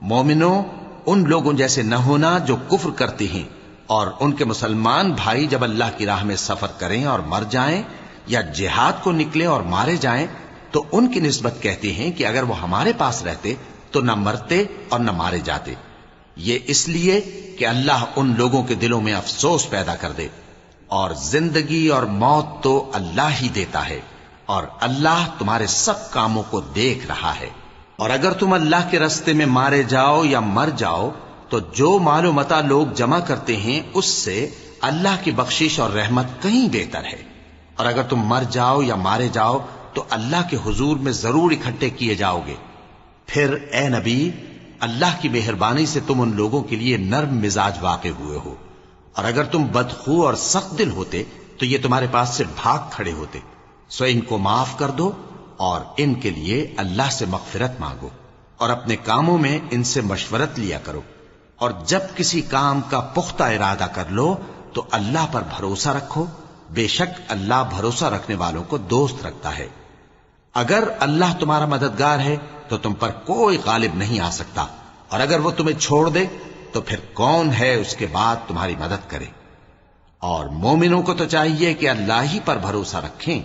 مومنوں، ان لوگوں جیسے نہ ہونا جو کفر کرتے ہیں اور ان کے مسلمان بھائی جب اللہ کی راہ میں سفر کریں اور مر جائیں یا جہاد کو نکلے اور مارے جائیں تو ان کی نسبت کہتے ہیں کہ اگر وہ ہمارے پاس رہتے تو نہ مرتے اور نہ مارے جاتے، یہ اس لیے کہ اللہ ان لوگوں کے دلوں میں افسوس پیدا کر دے، اور زندگی اور موت تو اللہ ہی دیتا ہے، اور اللہ تمہارے سب کاموں کو دیکھ رہا ہے۔ اور اگر تم اللہ کے رستے میں مارے جاؤ یا مر جاؤ تو جو مال و متاع لوگ جمع کرتے ہیں اس سے اللہ کی بخشش اور رحمت کہیں بہتر ہے، اور اگر تم مر جاؤ یا مارے جاؤ تو اللہ کے حضور میں ضرور اکٹھے کیے جاؤ گے۔ پھر اے نبی، اللہ کی مہربانی سے تم ان لوگوں کے لیے نرم مزاج واقع ہوئے ہو، اور اگر تم بدخو اور سخت دل ہوتے تو یہ تمہارے پاس سے بھاگ کھڑے ہوتے، سو ان کو معاف کر دو اور ان کے لیے اللہ سے مغفرت مانگو، اور اپنے کاموں میں ان سے مشورت لیا کرو، اور جب کسی کام کا پختہ ارادہ کر لو تو اللہ پر بھروسہ رکھو، بے شک اللہ بھروسہ رکھنے والوں کو دوست رکھتا ہے۔ اگر اللہ تمہارا مددگار ہے تو تم پر کوئی غالب نہیں آ سکتا، اور اگر وہ تمہیں چھوڑ دے تو پھر کون ہے اس کے بعد تمہاری مدد کرے۔ اور مومنوں کو تو چاہیے کہ اللہ ہی پر بھروسہ رکھیں